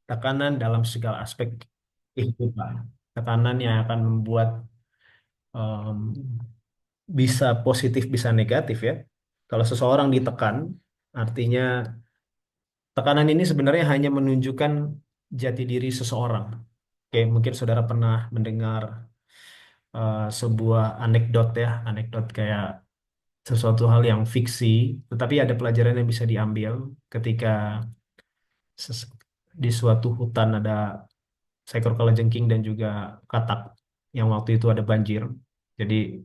tekanan dalam segala aspek kehidupan. Tekanan yang akan membuat em, bisa positif, bisa negatif ya. Kalau seseorang ditekan, artinya tekanan ini sebenarnya hanya menunjukkan jati diri seseorang. Oke, mungkin saudara pernah mendengar sebuah anekdot ya, anekdot kayak sesuatu hal yang fiksi, tetapi ada pelajaran yang bisa diambil ketika ses- di suatu hutan ada seekor kalajengking dan juga katak yang waktu itu ada banjir. Jadi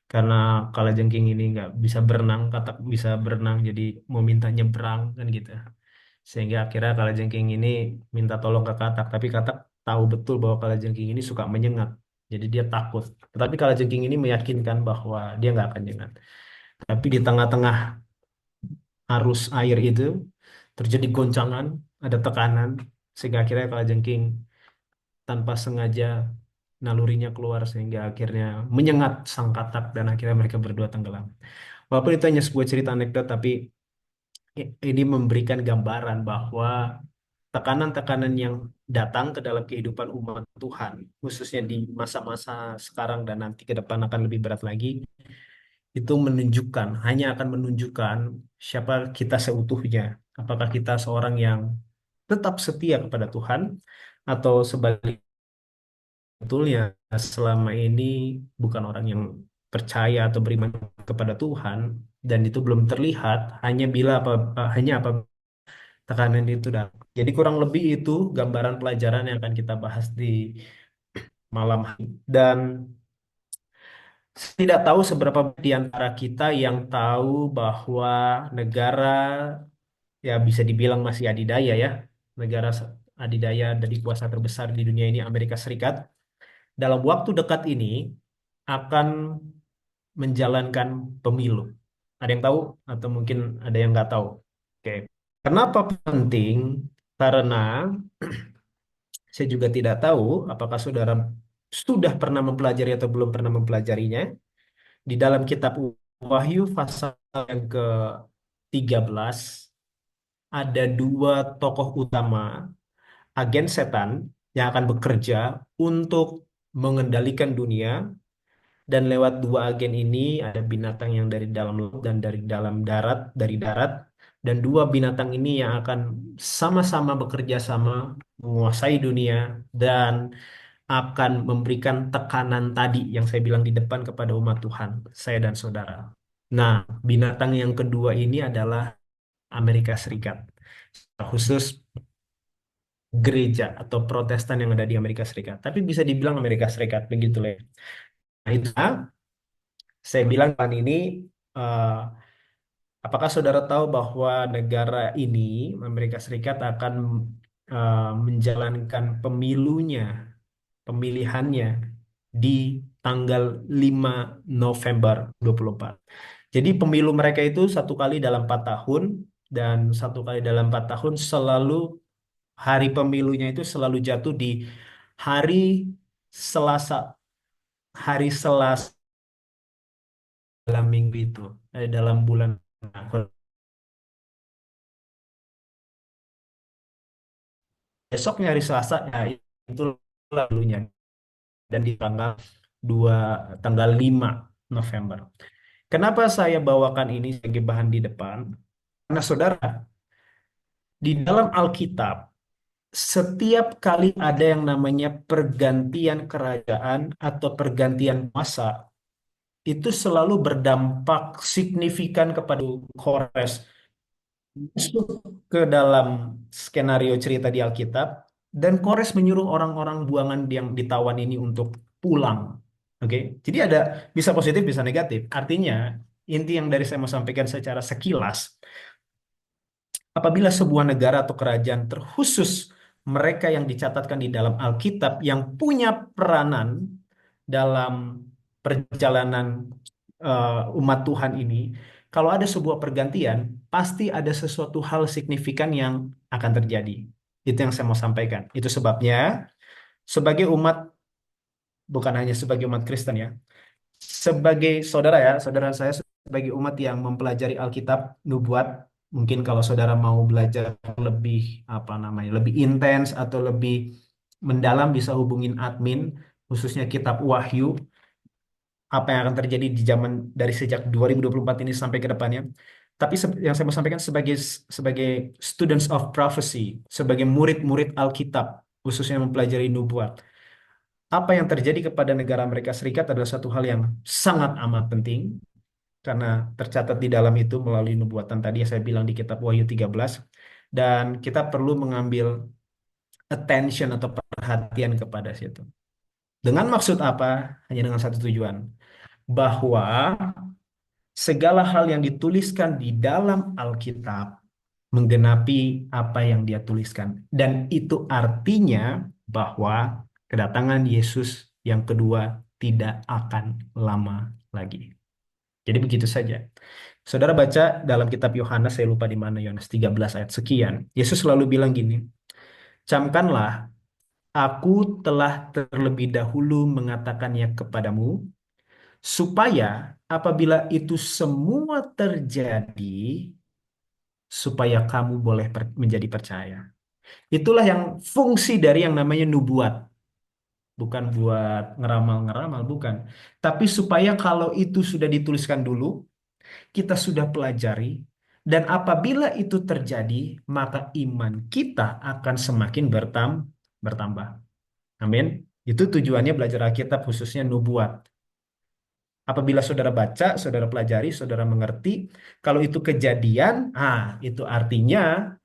karena kalajengking ini nggak bisa berenang, katak bisa berenang, jadi mau minta nyebrang kan gitu. Sehingga akhirnya kalajengking ini minta tolong ke katak, tapi katak tahu betul bahwa kalajengking ini suka menyengat. Jadi dia takut. Tetapi kalajengking ini meyakinkan bahwa dia nggak akan nyengat. Tapi di tengah-tengah arus air itu terjadi goncangan, ada tekanan, sehingga akhirnya kalajengking tanpa sengaja nalurinya keluar sehingga akhirnya menyengat sang katak dan akhirnya mereka berdua tenggelam. Walaupun itu hanya sebuah cerita anekdot, tapi ini memberikan gambaran bahwa tekanan-tekanan yang datang ke dalam kehidupan umat Tuhan, khususnya di masa-masa sekarang dan nanti ke depan akan lebih berat lagi, itu menunjukkan, hanya akan menunjukkan siapa kita seutuhnya. Apakah kita seorang yang tetap setia kepada Tuhan, atau sebetulnya selama ini bukan orang yang percaya atau beriman kepada Tuhan, dan itu belum terlihat hanya apa tekanan itu datang. Jadi kurang lebih itu gambaran pelajaran yang akan kita bahas di malam hari. Dan tidak tahu seberapa banyak di antara kita yang tahu bahwa negara, ya bisa dibilang masih adidaya ya, negara adidaya dari kuasa terbesar di dunia ini, Amerika Serikat, dalam waktu dekat ini akan menjalankan pemilu. Ada yang tahu atau mungkin ada yang nggak tahu? Oke. Kenapa penting? Karena saya juga tidak tahu apakah saudara sudah pernah mempelajari atau belum pernah mempelajarinya. Di dalam kitab Wahyu pasal yang ke-13 ada dua tokoh utama, agen setan yang akan bekerja untuk mengendalikan dunia, dan lewat dua agen ini ada binatang yang dari dalam laut dan dari dalam darat, dari darat, dan dua binatang ini yang akan sama-sama bekerja sama menguasai dunia dan akan memberikan tekanan tadi yang saya bilang di depan kepada umat Tuhan, saya dan saudara. Nah, binatang yang kedua ini adalah Amerika Serikat, khusus gereja atau Protestan yang ada di Amerika Serikat. Tapi bisa dibilang Amerika Serikat begitu lah. Nah, itu saya bilang kan ini, eh, apakah saudara tahu bahwa negara ini, Amerika Serikat, akan menjalankan pemilihannya di tanggal 5 November 2024. Jadi pemilu mereka itu satu kali dalam 4 tahun, dan satu kali dalam 4 tahun selalu hari pemilunya itu selalu jatuh di hari Selasa, hari Selasa dalam minggu itu, dalam bulan. Nah, besoknya hari Selasa, ya itu lalunya, dan di dua tanggal 5 November. Kenapa saya bawakan ini sebagai bahan di depan? Karena saudara, di dalam Alkitab, setiap kali ada yang namanya pergantian kerajaan atau pergantian masa, itu selalu berdampak signifikan kepada Kores. Masuk ke dalam skenario cerita di Alkitab, dan Kores menyuruh orang-orang buangan yang ditawan ini untuk pulang. Oke, jadi ada bisa positif, bisa negatif. Artinya, inti yang dari saya mau sampaikan secara sekilas, apabila sebuah negara atau kerajaan terkhusus mereka yang dicatatkan di dalam Alkitab yang punya peranan dalam perjalanan umat Tuhan ini, kalau ada sebuah pergantian, pasti ada sesuatu hal signifikan yang akan terjadi. Itu yang saya mau sampaikan. Itu sebabnya sebagai umat, bukan hanya sebagai umat Kristen ya, sebagai saudara ya, saudara saya sebagai umat yang mempelajari Alkitab, nubuat, Mungkin kalau saudara mau belajar lebih apa namanya, lebih intens atau lebih mendalam bisa hubungin admin khususnya kitab Wahyu, apa yang akan terjadi di zaman dari sejak 2024 ini sampai ke depannya. Tapi yang saya mau sampaikan sebagai sebagai students of prophecy, sebagai murid-murid Alkitab, khususnya mempelajari nubuat, apa yang terjadi kepada negara Amerika Serikat adalah satu hal yang sangat amat penting karena tercatat di dalam itu melalui nubuatan tadi yang saya bilang di kitab Wahyu 13, dan kita perlu mengambil attention atau perhatian kepada situ. Dengan maksud apa? Hanya dengan satu tujuan, bahwa segala hal yang dituliskan di dalam Alkitab menggenapi apa yang dia tuliskan. Dan itu artinya bahwa kedatangan Yesus yang kedua tidak akan lama lagi. Jadi begitu saja. Saudara baca dalam kitab Yohanes, saya lupa di mana, Yohanes 13 ayat sekian. Yesus selalu bilang gini, camkanlah, aku telah terlebih dahulu mengatakannya kepadamu, supaya apabila itu semua terjadi, supaya kamu boleh menjadi percaya. Itulah yang fungsi dari yang namanya nubuat. Bukan buat ngeramal-ngeramal, bukan. Tapi supaya kalau itu sudah dituliskan dulu, kita sudah pelajari, dan apabila itu terjadi, maka iman kita akan semakin bertambah. Amin. Itu tujuannya belajar Alkitab, khususnya nubuat. Apabila saudara baca, saudara pelajari, saudara mengerti, kalau itu kejadian, itu artinya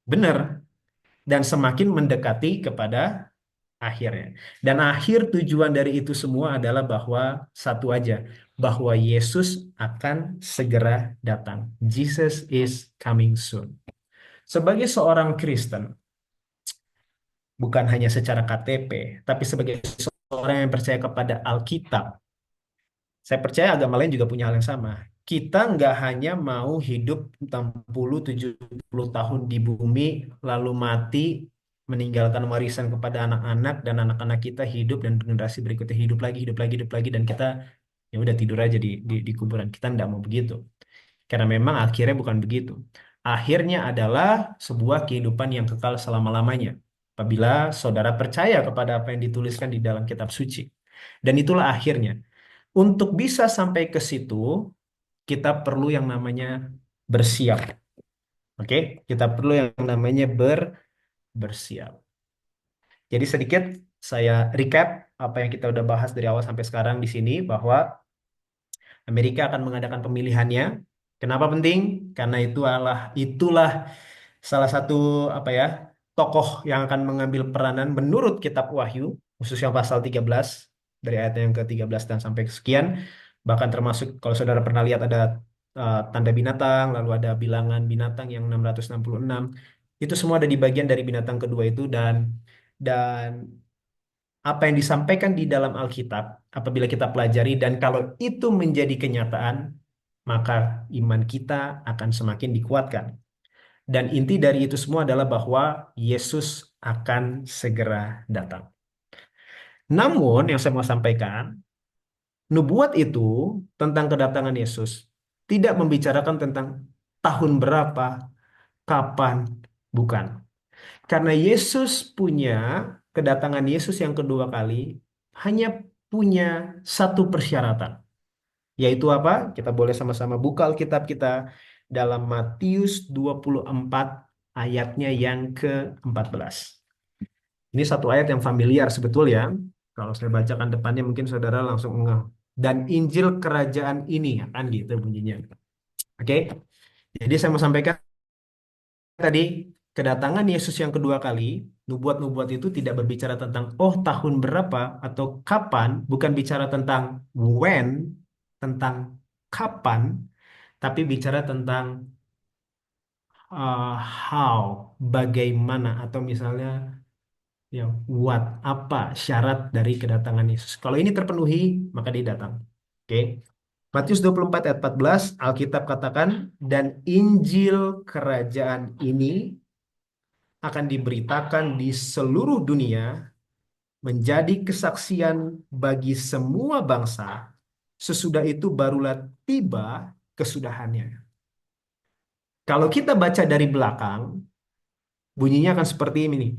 benar dan semakin mendekati kepada akhirnya. Dan akhir tujuan dari itu semua adalah bahwa satu aja, bahwa Yesus akan segera datang. Jesus is coming soon. Sebagai seorang Kristen, bukan hanya secara KTP, tapi sebagai seorang yang percaya kepada Alkitab, saya percaya agama lain juga punya hal yang sama. Kita nggak hanya mau hidup 60-70 tahun di bumi, lalu mati, meninggalkan warisan kepada anak-anak, dan anak-anak kita hidup, dan generasi berikutnya hidup lagi, dan kita ya udah tidur aja di kuburan. Kita nggak mau begitu. Karena memang akhirnya bukan begitu. Akhirnya adalah sebuah kehidupan yang kekal selama-lamanya. Apabila saudara percaya kepada apa yang dituliskan di dalam kitab suci. Dan itulah akhirnya. Untuk bisa sampai ke situ, kita perlu yang namanya bersiap. Oke, kita perlu yang namanya bersiap. Jadi sedikit saya recap apa yang kita udah bahas dari awal sampai sekarang di sini, bahwa Amerika akan mengadakan pemilihannya. Kenapa penting? Karena itulah salah satu apa ya, tokoh yang akan mengambil peranan menurut kitab Wahyu, khususnya pasal 13 dari ayat yang ke-13 dan sampai sekian. Bahkan termasuk kalau saudara pernah lihat ada tanda binatang, lalu ada bilangan binatang yang 666. Itu semua ada di bagian dari binatang kedua itu, dan apa yang disampaikan di dalam Alkitab apabila kita pelajari dan kalau itu menjadi kenyataan, maka iman kita akan semakin dikuatkan. Dan inti dari itu semua adalah bahwa Yesus akan segera datang. Namun yang saya mau sampaikan, nubuat itu tentang kedatangan Yesus tidak membicarakan tentang tahun berapa, kapan, bukan. Karena Yesus punya, kedatangan Yesus yang kedua kali hanya punya satu persyaratan. Yaitu apa? Kita boleh sama-sama buka Alkitab kita dalam Matius 24 ayatnya yang ke-14. Ini satu ayat yang familiar sebetulnya. Kalau saya bacakan depannya mungkin saudara langsung ngeh. Dan Injil kerajaan ini, kan gitu bunyinya. Oke. Jadi saya mau sampaikan tadi, kedatangan Yesus yang kedua kali, nubuat-nubuat itu tidak berbicara tentang oh tahun berapa atau kapan, bukan bicara tentang when, tentang kapan, tapi bicara tentang how, bagaimana, atau misalnya ya what, apa syarat dari kedatangan Yesus. Kalau ini terpenuhi, maka dia datang. Oke. Matius 24 ayat 14, Alkitab katakan, dan Injil kerajaan ini akan diberitakan di seluruh dunia menjadi kesaksian bagi semua bangsa. Sesudah itu barulah tiba kesudahannya. Kalau kita baca dari belakang, bunyinya akan seperti ini nih.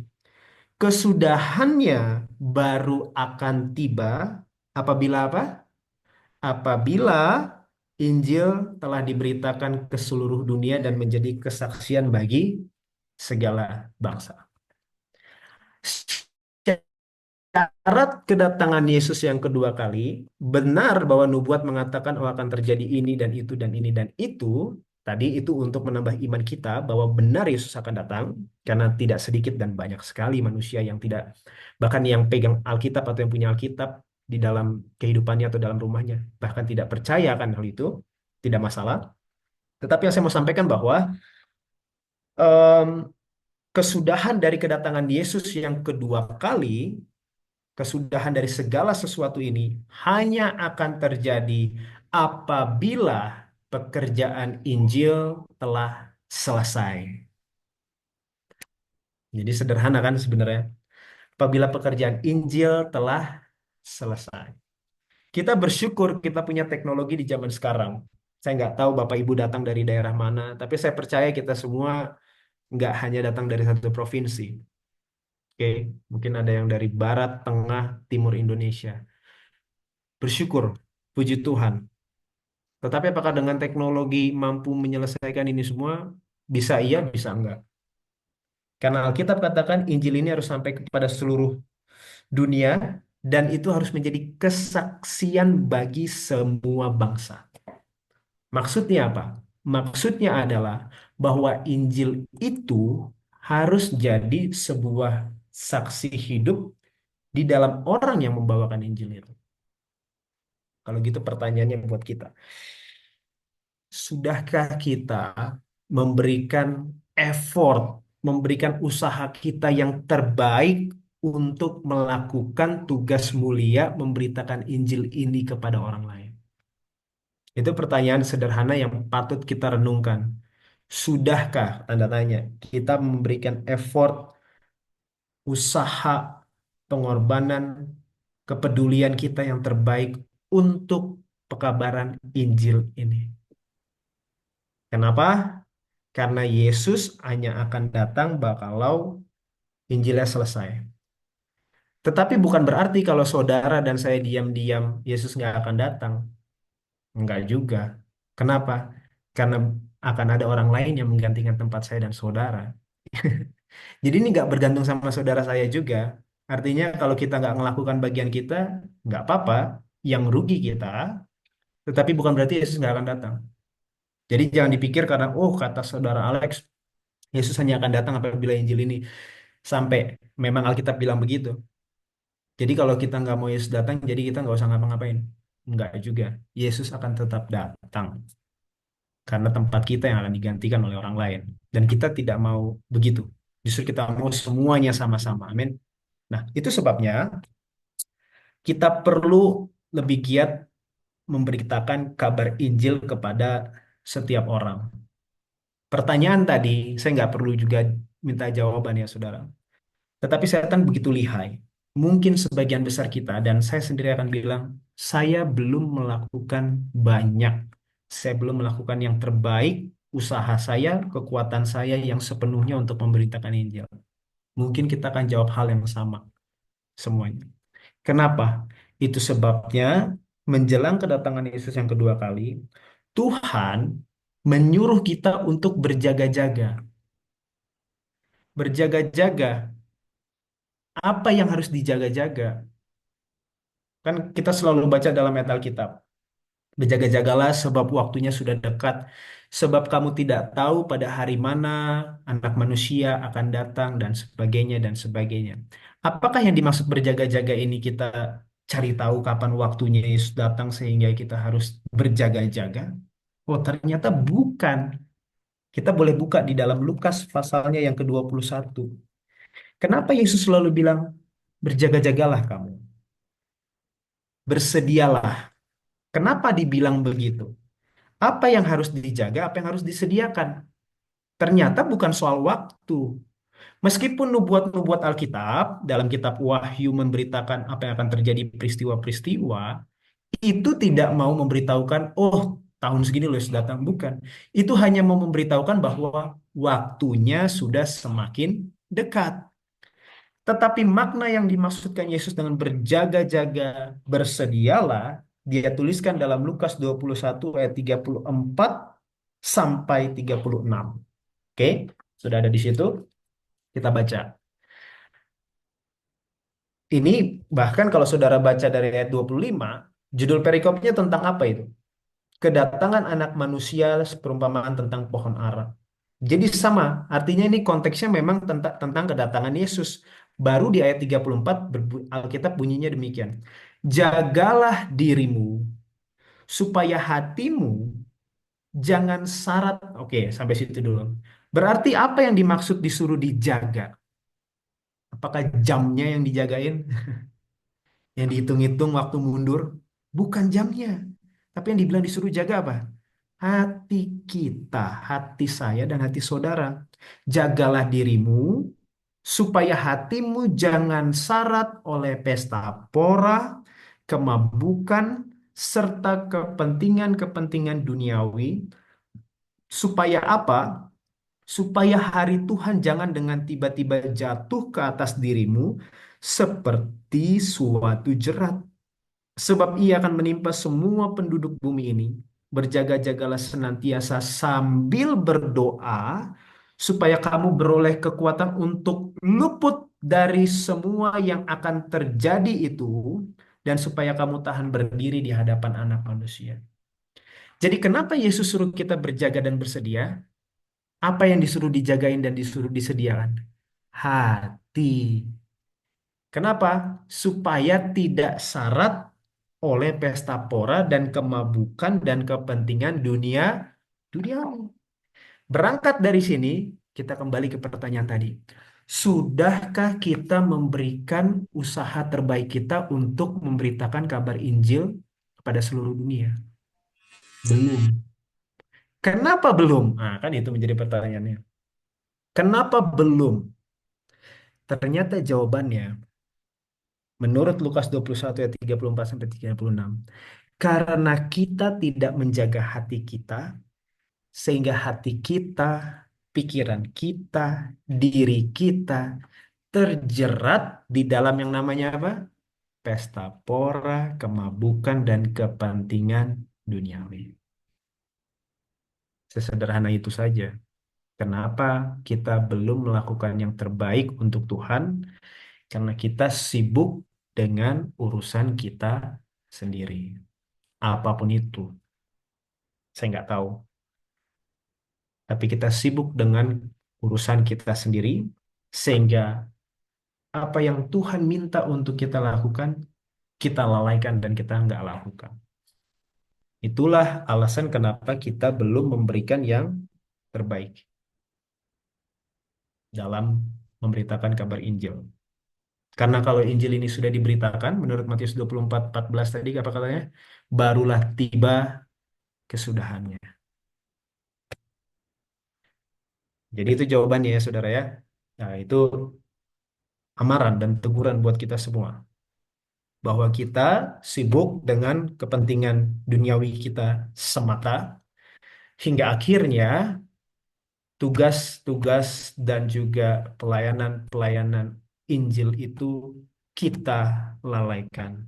Kesudahannya baru akan tiba apabila apa? Apabila Injil telah diberitakan ke seluruh dunia dan menjadi kesaksian bagi segala bangsa. Syarat kedatangan Yesus yang kedua kali, benar bahwa nubuat mengatakan oh akan terjadi ini dan itu dan ini dan itu. Tadi itu untuk menambah iman kita bahwa benar Yesus akan datang, karena tidak sedikit dan banyak sekali manusia yang tidak, bahkan yang pegang Alkitab atau yang punya Alkitab di dalam kehidupannya atau dalam rumahnya, bahkan tidak percaya akan hal itu, tidak masalah. Tetapi yang saya mau sampaikan bahwa em, kesudahan dari kedatangan Yesus yang kedua kali, kesudahan dari segala sesuatu ini hanya akan terjadi apabila pekerjaan Injil telah selesai. Jadi sederhana kan sebenarnya. Apabila pekerjaan Injil telah selesai. Kita bersyukur kita punya teknologi di zaman sekarang. Saya nggak tahu Bapak Ibu datang dari daerah mana, tapi saya percaya kita semua nggak hanya datang dari satu provinsi. Oke, mungkin ada yang dari barat, tengah, timur Indonesia. Bersyukur, puji Tuhan. Tetapi apakah dengan teknologi mampu menyelesaikan ini semua? Bisa iya, bisa enggak. Karena Alkitab katakan Injil ini harus sampai kepada seluruh dunia dan itu harus menjadi kesaksian bagi semua bangsa. Maksudnya apa? Maksudnya adalah bahwa Injil itu harus jadi sebuah saksi hidup di dalam orang yang membawakan Injil itu. Kalau gitu pertanyaannya buat kita. Sudahkah kita memberikan effort, memberikan usaha kita yang terbaik untuk melakukan tugas mulia memberitakan Injil ini kepada orang lain? Itu pertanyaan sederhana yang patut kita renungkan. Sudahkah, tanda tanya, kita memberikan effort, usaha, pengorbanan, kepedulian kita yang terbaik untuk pekabaran Injil ini? Kenapa? Karena Yesus hanya akan datang kalau Injilnya selesai. Tetapi bukan berarti kalau saudara dan saya diam-diam, Yesus nggak akan datang. Enggak juga. Kenapa? Karena akan ada orang lain yang menggantikan tempat saya dan saudara. Jadi ini nggak bergantung sama saudara saya juga. Artinya kalau kita nggak melakukan bagian kita, nggak apa-apa. Yang rugi kita, tetapi bukan berarti Yesus nggak akan datang. Jadi jangan dipikir karena, oh kata saudara Alex, Yesus hanya akan datang apabila Injil ini sampai, memang Alkitab bilang begitu. Jadi kalau kita nggak mau Yesus datang, jadi kita nggak usah ngapa-ngapain. Nggak juga. Yesus akan tetap datang. Karena tempat kita yang akan digantikan oleh orang lain. Dan kita tidak mau begitu. Justru kita mau semuanya sama-sama. Amin. Nah, itu sebabnya kita perlu lebih giat memberitakan kabar Injil kepada setiap orang. Pertanyaan tadi, saya nggak perlu juga minta jawaban ya, saudara. Tetapi setan begitu lihai. Mungkin sebagian besar kita, dan saya sendiri akan bilang, saya belum melakukan banyak. Saya belum melakukan yang terbaik, usaha saya, kekuatan saya yang sepenuhnya untuk memberitakan Injil. Mungkin kita akan jawab hal yang sama semuanya. Kenapa? Itu sebabnya menjelang kedatangan Yesus yang kedua kali, Tuhan menyuruh kita untuk berjaga-jaga. Berjaga-jaga, apa yang harus dijaga-jaga? Kan kita selalu baca dalam ayat Alkitab. Berjaga-jagalah sebab waktunya sudah dekat. Sebab kamu tidak tahu pada hari mana anak manusia akan datang dan sebagainya dan sebagainya. Apakah yang dimaksud berjaga-jaga ini kita cari tahu kapan waktunya Yesus datang sehingga kita harus berjaga-jaga? Oh, ternyata bukan. Kita boleh buka di dalam Lukas pasalnya yang ke-21. Kenapa Yesus selalu bilang berjaga-jagalah kamu? Bersedialah. Kenapa dibilang begitu? Apa yang harus dijaga, apa yang harus disediakan? Ternyata bukan soal waktu. Meskipun nubuat-nubuat Alkitab dalam kitab Wahyu memberitakan apa yang akan terjadi peristiwa-peristiwa, itu tidak mau memberitahukan, oh tahun segini loh Yesus datang. Bukan. Itu hanya mau memberitahukan bahwa waktunya sudah semakin dekat. Tetapi makna yang dimaksudkan Yesus dengan berjaga-jaga, bersedialah, dia tuliskan dalam Lukas 21 ayat 34 sampai 36. Oke, sudah ada di situ. Kita baca. Ini bahkan kalau saudara baca dari ayat 25, judul perikopnya tentang apa itu? Kedatangan anak manusia perumpamaan tentang pohon ara. Jadi sama, artinya ini konteksnya memang tentang kedatangan Yesus. Baru di ayat 34 Alkitab bunyinya demikian. Jagalah dirimu supaya hatimu jangan syarat. Oke, sampai situ dulu. Berarti apa yang dimaksud disuruh dijaga? Apakah jamnya yang dijagain? Yang dihitung-hitung waktu mundur? Bukan jamnya. Tapi yang dibilang disuruh jaga apa? Hati kita, hati saya dan hati saudara. Jagalah dirimu supaya hatimu jangan syarat oleh pesta pora, kemabukan, serta kepentingan-kepentingan duniawi. Supaya apa? Supaya hari Tuhan jangan dengan tiba-tiba jatuh ke atas dirimu seperti suatu jerat. Sebab ia akan menimpa semua penduduk bumi ini. Berjaga-jagalah senantiasa sambil berdoa, supaya kamu beroleh kekuatan untuk luput dari semua yang akan terjadi itu, dan supaya kamu tahan berdiri di hadapan Anak Manusia. Jadi kenapa Yesus suruh kita berjaga dan bersedia? Apa yang disuruh dijagain dan disuruh disediakan? Hati. Kenapa? Supaya tidak syarat oleh pesta pora dan kemabukan dan kepentingan dunia. Berangkat dari sini, kita kembali ke pertanyaan tadi. Sudahkah kita memberikan usaha terbaik kita untuk memberitakan kabar Injil kepada seluruh dunia? Belum. Kenapa belum? Nah, kan itu menjadi pertanyaannya. Kenapa belum? Ternyata jawabannya menurut Lukas 21 ayat 34 sampai 36. Karena kita tidak menjaga hati kita, sehingga hati kita, pikiran kita, diri kita terjerat di dalam yang namanya apa? Pesta pora, kemabukan, dan kepentingan duniawi. Sesederhana itu saja. Kenapa kita belum melakukan yang terbaik untuk Tuhan? Karena kita sibuk dengan urusan kita sendiri. Apapun itu, saya nggak tahu. Tapi kita sibuk dengan urusan kita sendiri, sehingga apa yang Tuhan minta untuk kita lakukan, kita lalaikan dan kita nggak lakukan. Itulah alasan kenapa kita belum memberikan yang terbaik dalam memberitakan kabar Injil. Karena kalau Injil ini sudah diberitakan, menurut Matius 24:14 tadi, apa katanya? Barulah tiba kesudahannya. Jadi itu jawabannya ya, saudara ya. Nah, itu amaran dan teguran buat kita semua. Bahwa kita sibuk dengan kepentingan duniawi kita semata, hingga akhirnya tugas-tugas dan juga pelayanan-pelayanan Injil itu kita lalaikan.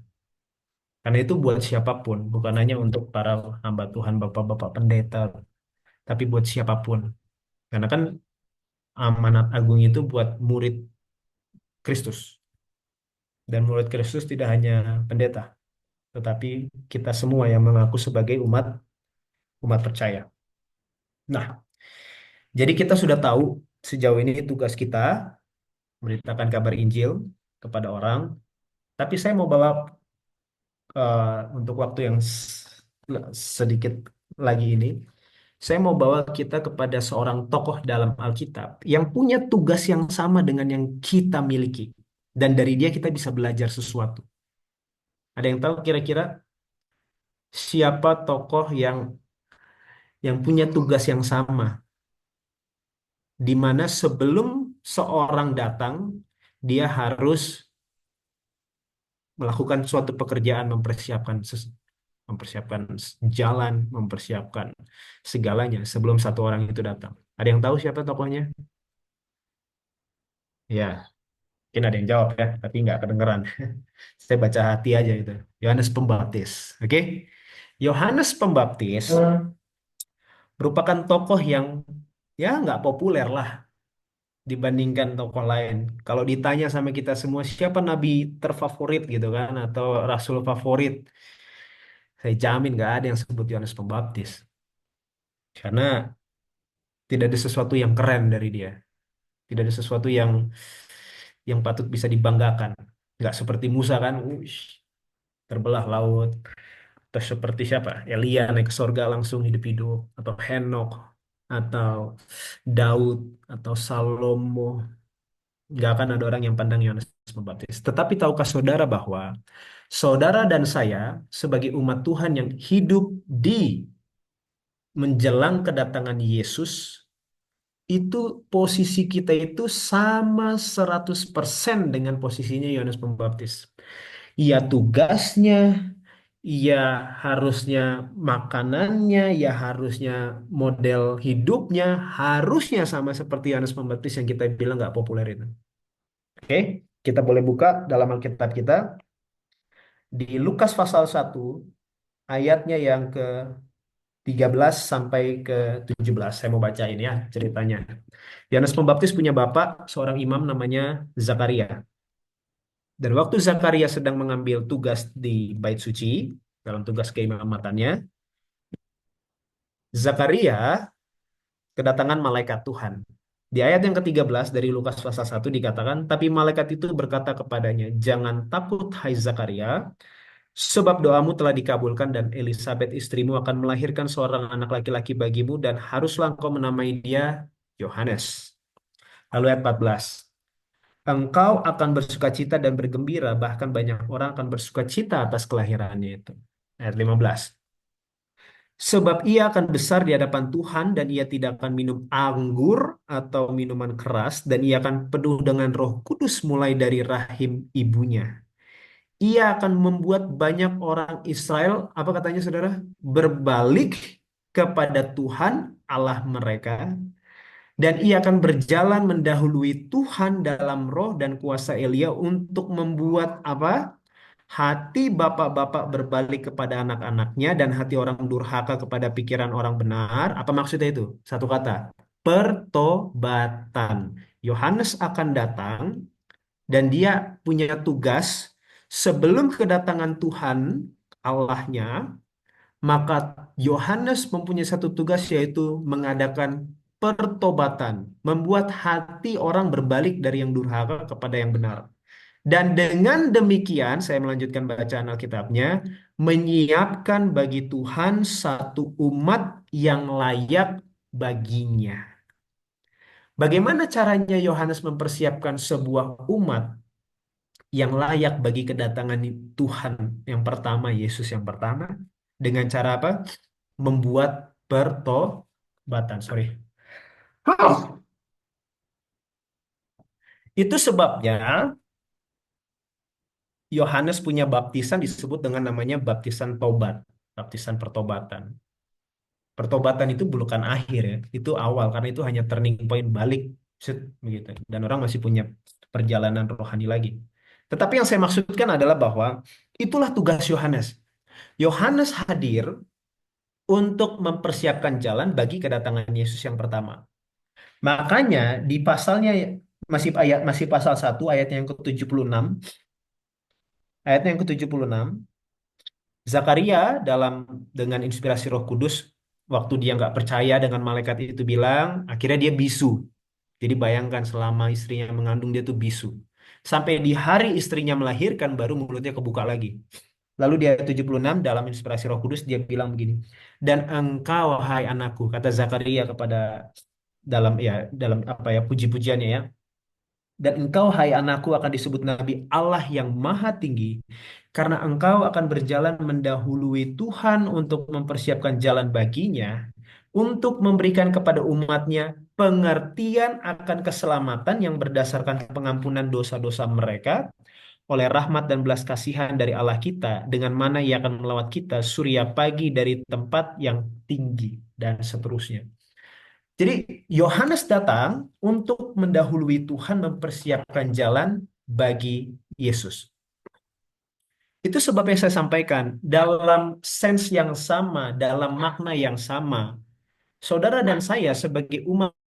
Karena itu buat siapapun, bukan hanya untuk para hamba Tuhan, bapak-bapak pendeta, tapi buat siapapun. Karena kan amanat agung itu buat murid Kristus. Dan murid Kristus tidak hanya pendeta, tetapi kita semua yang mengaku sebagai umat umat percaya. Nah, jadi kita sudah tahu sejauh ini tugas kita memberitakan kabar Injil kepada orang. Tapi saya mau bawa eh, untuk waktu yang sedikit lagi ini, saya mau bawa kita kepada seorang tokoh dalam Alkitab yang punya tugas yang sama dengan yang kita miliki. Dan dari dia kita bisa belajar sesuatu. Ada yang tahu kira-kira siapa tokoh yang punya tugas yang sama, di mana sebelum seorang datang, dia harus melakukan suatu pekerjaan mempersiapkan sesuatu. mempersiapkan jalan, mempersiapkan segalanya sebelum satu orang itu datang. Ada yang tahu siapa tokohnya? Ya, mungkin ada yang jawab ya, tapi nggak kedengeran. Saya baca hati aja itu. Yohanes Pembaptis. Oke? Yohanes Pembaptis merupakan tokoh yang ya nggak populer lah dibandingkan tokoh lain. Kalau ditanya sama kita semua siapa nabi terfavorit gitu kan atau rasul favorit, saya jamin nggak ada yang sebut Yohanes Pembaptis karena tidak ada sesuatu yang keren dari dia, tidak ada sesuatu yang patut bisa dibanggakan. Nggak seperti Musa kan, wush, terbelah laut. Atau seperti siapa? Elia naik ke surga langsung hidup-hidup, atau Henok, atau Daud, atau Salomo. Nggak akan ada orang yang pandang Yohanes Pembaptis. Tetapi tahukah saudara bahwa saudara dan saya sebagai umat Tuhan yang hidup di menjelang kedatangan Yesus, itu posisi kita itu sama 100% dengan posisinya Yohanes Pembaptis. Ya tugasnya, ya harusnya makanannya, ya harusnya model hidupnya, harusnya sama seperti Yohanes Pembaptis yang kita bilang nggak populer itu. Oke, kita boleh buka dalam Alkitab kita di Lukas pasal 1 ayatnya yang ke 13 sampai ke 17. Saya mau bacain ya ceritanya. Yohanes Pembaptis punya bapak, seorang imam namanya Zakaria. Dan waktu Zakaria sedang mengambil tugas di Bait Suci, dalam tugas keimamatannya, Zakaria kedatangan malaikat Tuhan. Di ayat yang ke-13 dari Lukas pasal 1 dikatakan, tapi malaikat itu berkata kepadanya, jangan takut hai Zakaria, sebab doamu telah dikabulkan dan Elisabet istrimu akan melahirkan seorang anak laki-laki bagimu dan haruslah engkau menamai dia Yohanes. Lalu ayat 14. Engkau akan bersukacita dan bergembira, bahkan banyak orang akan bersukacita atas kelahirannya itu. Ayat 15. Sebab ia akan besar di hadapan Tuhan dan ia tidak akan minum anggur atau minuman keras dan ia akan penuh dengan Roh Kudus mulai dari rahim ibunya. Ia akan membuat banyak orang Israel, apa katanya saudara? Berbalik kepada Tuhan Allah mereka dan ia akan berjalan mendahului Tuhan dalam roh dan kuasa Elia untuk membuat apa? Hati bapak-bapak berbalik kepada anak-anaknya dan hati orang durhaka kepada pikiran orang benar. Apa maksudnya itu? Satu kata, pertobatan. Yohanes akan datang dan dia punya tugas sebelum kedatangan Tuhan Allahnya, maka Yohanes mempunyai satu tugas yaitu mengadakan pertobatan, membuat hati orang berbalik dari yang durhaka kepada yang benar. Dan dengan demikian, saya melanjutkan bacaan Alkitabnya, menyiapkan bagi Tuhan satu umat yang layak baginya. Bagaimana caranya Yohanes mempersiapkan sebuah umat yang layak bagi kedatangan Tuhan yang pertama, Yesus yang pertama, dengan cara apa? Membuat pertobatan. Sorry. Itu sebabnya Yohanes punya baptisan disebut dengan namanya baptisan tobat, baptisan pertobatan. Pertobatan itu bukan akhir ya, itu awal karena itu hanya turning point balik, set, begitu. Dan orang masih punya perjalanan rohani lagi. Tetapi yang saya maksudkan adalah bahwa itulah tugas Yohanes. Yohanes hadir untuk mempersiapkan jalan bagi kedatangan Yesus yang pertama. Makanya di pasalnya masih pasal 1 ayat yang ke-76, Zakaria dalam dengan inspirasi Roh Kudus waktu dia nggak percaya dengan malaikat itu bilang, akhirnya dia bisu. Jadi bayangkan selama istrinya mengandung dia tuh bisu. Sampai di hari istrinya melahirkan baru mulutnya kebuka lagi. Lalu di ayat 76 dalam inspirasi Roh Kudus dia bilang begini, dan engkau hai anakku, kata Zakaria kepada dalam apa ya puji-pujiannya ya. Dan engkau, hai anakku, akan disebut nabi Allah yang maha tinggi, karena engkau akan berjalan mendahului Tuhan untuk mempersiapkan jalan baginya, untuk memberikan kepada umatnya pengertian akan keselamatan yang berdasarkan pengampunan dosa-dosa mereka, oleh rahmat dan belas kasihan dari Allah kita, dengan mana ia akan melawat kita surya pagi dari tempat yang tinggi dan seterusnya. Jadi Yohanes datang untuk mendahului Tuhan mempersiapkan jalan bagi Yesus. Itu sebabnya saya sampaikan dalam sense yang sama, dalam makna yang sama, saudara dan saya sebagai umat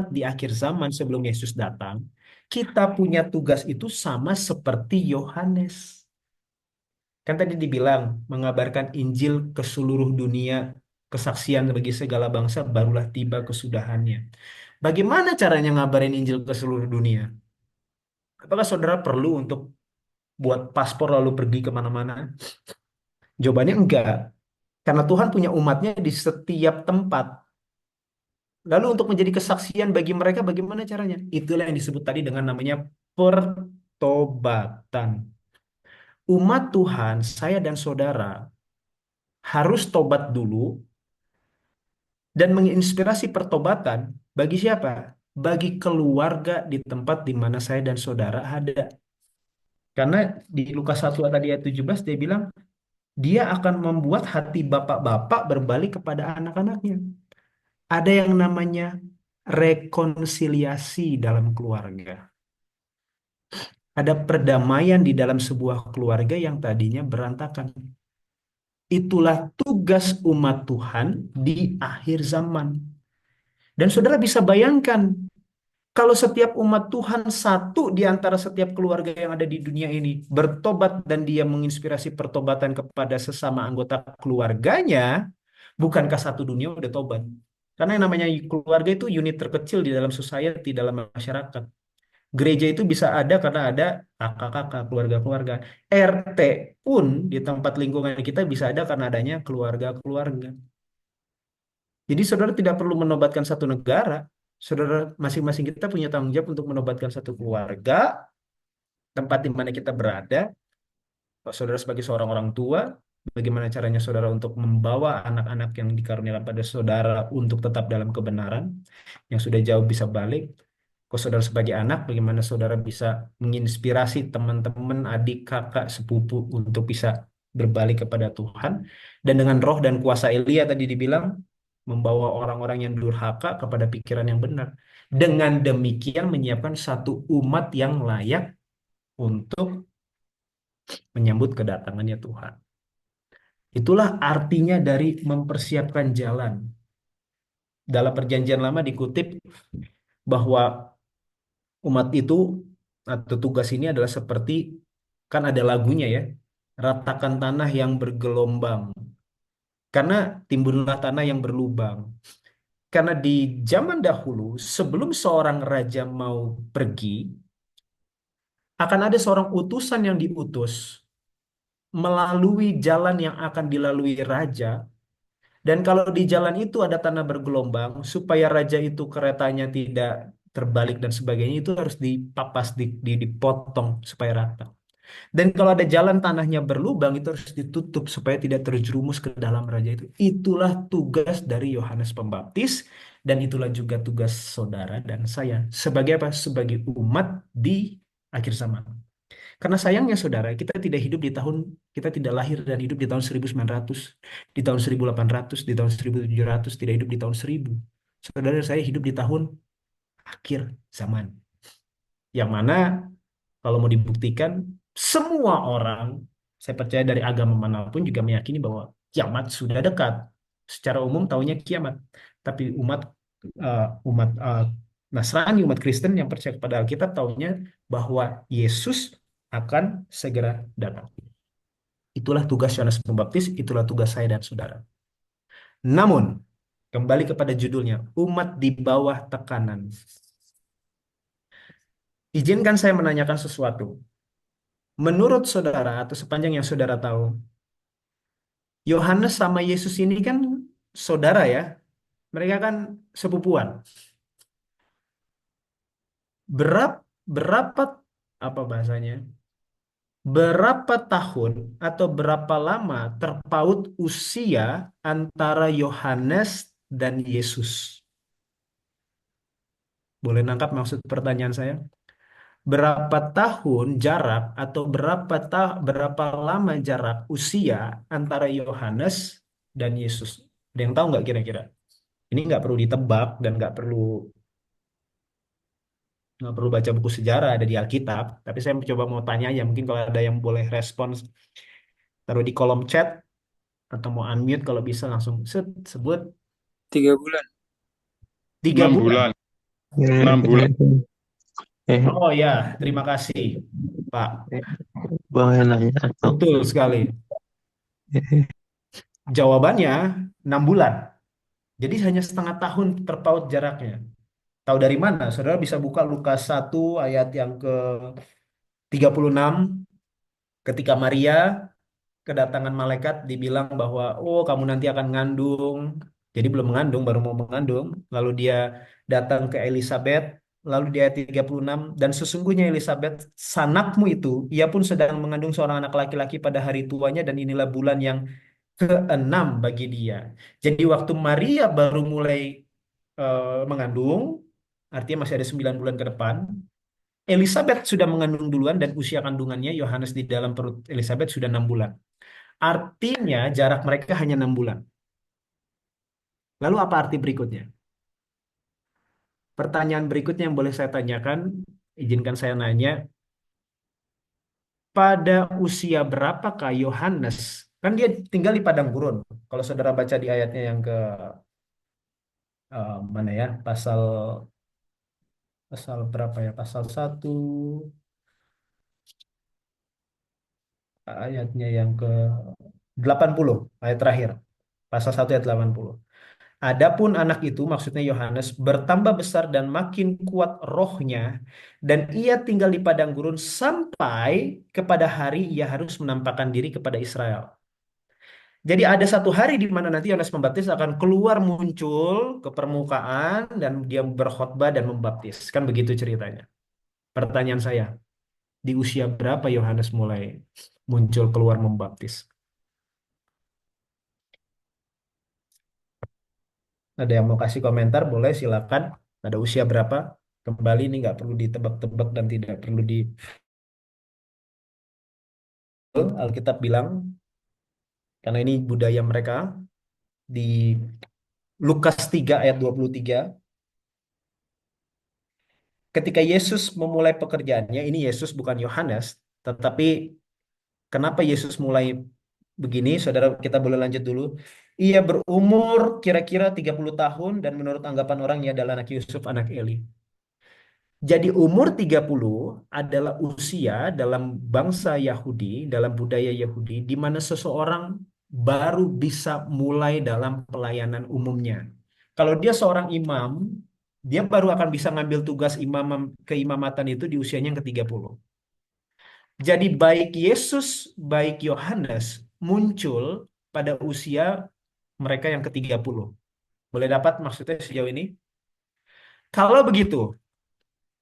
di akhir zaman sebelum Yesus datang, kita punya tugas itu sama seperti Yohanes. Kan tadi dibilang mengabarkan Injil ke seluruh dunia, kesaksian bagi segala bangsa barulah tiba kesudahannya. Bagaimana caranya ngabarin Injil ke seluruh dunia? Apakah saudara perlu untuk buat paspor lalu pergi kemana-mana? Jawabannya enggak. Karena Tuhan punya umatnya di setiap tempat. Lalu untuk menjadi kesaksian bagi mereka bagaimana caranya? Itulah yang disebut tadi dengan namanya pertobatan. Umat Tuhan, saya dan saudara harus tobat dulu dan menginspirasi pertobatan bagi siapa? Bagi keluarga di tempat di mana saya dan saudara ada. Karena di Lukas 1 tadi ayat 17 dia bilang, dia akan membuat hati bapak-bapak berbalik kepada anak-anaknya. Ada yang namanya rekonsiliasi dalam keluarga. Ada perdamaian di dalam sebuah keluarga yang tadinya berantakan. Itulah tugas umat Tuhan di akhir zaman. Dan saudara bisa bayangkan, kalau setiap umat Tuhan satu di antara setiap keluarga yang ada di dunia ini bertobat dan dia menginspirasi pertobatan kepada sesama anggota keluarganya, bukankah satu dunia udah tobat? Karena yang namanya keluarga itu unit terkecil di dalam society, dalam masyarakat. Gereja itu bisa ada karena ada kakak-kakak, keluarga-keluarga. RT pun di tempat lingkungan kita bisa ada karena adanya keluarga-keluarga. Jadi saudara tidak perlu menobatkan satu negara. Saudara masing-masing kita punya tanggung jawab untuk menobatkan satu keluarga, tempat di mana kita berada. Saudara sebagai seorang orang tua, bagaimana caranya saudara untuk membawa anak-anak yang dikaruniakan pada saudara untuk tetap dalam kebenaran, yang sudah jauh bisa balik. Kalau saudara sebagai anak, bagaimana saudara bisa menginspirasi teman-teman, adik, kakak, sepupu untuk bisa berbalik kepada Tuhan. Dan dengan roh dan kuasa Elia tadi dibilang, membawa orang-orang yang durhaka kepada pikiran yang benar. Dengan demikian menyiapkan satu umat yang layak untuk menyambut kedatangannya Tuhan. Itulah artinya dari mempersiapkan jalan. Dalam perjanjian lama dikutip bahwa umat itu atau tugas ini adalah seperti, kan ada lagunya ya, ratakan tanah yang bergelombang. Karena timbullah tanah yang berlubang. Karena di zaman dahulu, sebelum seorang raja mau pergi, akan ada seorang utusan yang diutus melalui jalan yang akan dilalui raja. Dan kalau di jalan itu ada tanah bergelombang, supaya raja itu keretanya tidak terbalik dan sebagainya, itu harus dipapas, dipotong supaya rata. Dan kalau ada jalan tanahnya berlubang, itu harus ditutup supaya tidak terjerumus ke dalam raja itu. Itulah tugas dari Yohanes Pembaptis, dan itulah juga tugas saudara dan saya. Sebagai apa? Sebagai umat di akhir zaman. Karena sayangnya saudara, kita tidak lahir dan hidup di tahun 1900, di tahun 1800, di tahun 1700, tidak hidup di tahun 1000. Saudara saya hidup di tahun akhir zaman. Yang mana kalau mau dibuktikan, semua orang, saya percaya dari agama manapun juga meyakini bahwa kiamat sudah dekat. Secara umum tahunya kiamat. Tapi umat Nasrani, umat Kristen yang percaya kepada Alkitab tahunya bahwa Yesus akan segera datang. Itulah tugas Yohanes Pembaptis, itulah tugas saya dan saudara. Namun, kembali kepada judulnya, umat di bawah tekanan. Izinkan saya menanyakan sesuatu. Menurut saudara, atau sepanjang yang saudara tahu, Yohanes sama Yesus ini kan saudara ya. Mereka kan sepupuan. Berapa, berapa apa bahasanya? Berapa tahun atau berapa lama terpaut usia antara Yohanes dan Yesus? Boleh nangkap maksud pertanyaan saya? Berapa tahun jarak atau berapa lama jarak usia antara Yohanes dan Yesus? Ada yang tahu nggak kira-kira? Ini nggak perlu ditebak dan nggak perlu baca buku sejarah, ada di Alkitab. Tapi saya mencoba mau tanya aja, mungkin kalau ada yang boleh respons, taruh di kolom chat atau mau unmute kalau bisa langsung sebut 3 bulan. 3 bulan. 6 bulan. 6 bulan. Oh ya, terima kasih, Pak. Boleh nanya atau Betul sekali. Jawabannya 6 bulan. Jadi hanya setengah tahun terpaut jaraknya. Tahu dari mana? Saudara bisa buka Lukas 1 ayat yang ke 36. Ketika Maria kedatangan malaikat dibilang bahwa oh kamu nanti akan mengandung. Jadi belum mengandung, baru mau mengandung. Lalu dia datang ke Elizabeth. Lalu di ayat 36, dan sesungguhnya Elizabeth, sanakmu itu, ia pun sedang mengandung seorang anak laki-laki pada hari tuanya, dan inilah bulan yang keenam bagi dia. Jadi waktu Maria baru mulai mengandung, artinya masih ada 9 bulan ke depan, Elizabeth sudah mengandung duluan dan usia kandungannya Yohanes di dalam perut Elizabeth sudah 6 bulan. Artinya jarak mereka hanya 6 bulan. Lalu apa arti berikutnya? Pertanyaan berikutnya yang boleh saya tanyakan, izinkan saya nanya, pada usia berapakah Yohanes? Kan dia tinggal di padang gurun. Kalau saudara baca di ayatnya yang ke mana ya? Pasal pasal berapa ya? Pasal 1 ayatnya yang ke 80 ayat terakhir. Pasal 1 ayat 80. Adapun anak itu, maksudnya Yohanes, bertambah besar dan makin kuat rohnya, dan ia tinggal di padang gurun sampai kepada hari ia harus menampakkan diri kepada Israel. Jadi ada satu hari di mana nanti Yohanes Pembaptis akan keluar muncul ke permukaan dan dia berkhotbah dan membaptis. Kan begitu ceritanya. Pertanyaan saya, di usia berapa Yohanes mulai muncul keluar membaptis? Ada yang mau kasih komentar, boleh silakan. Ada usia berapa? Kembali ini nggak perlu ditebak-tebak dan tidak perlu di Alkitab bilang, karena ini budaya mereka di Lukas 3 ayat 23. Ketika Yesus memulai pekerjaannya, ini Yesus bukan Yohanes, tetapi kenapa Yesus mulai begini, saudara kita boleh lanjut dulu. Ia berumur kira-kira 30 tahun dan menurut anggapan orang ia adalah anak Yusuf, anak Eli. Jadi umur 30 adalah usia dalam bangsa Yahudi, dalam budaya Yahudi, di mana seseorang baru bisa mulai dalam pelayanan umumnya. Kalau dia seorang imam, dia baru akan bisa ngambil tugas imam keimamatan itu di usianya yang ke-30. Jadi baik Yesus, baik Yohanes muncul pada usia mereka yang ke-30. Boleh dapat maksudnya sejauh ini? Kalau begitu,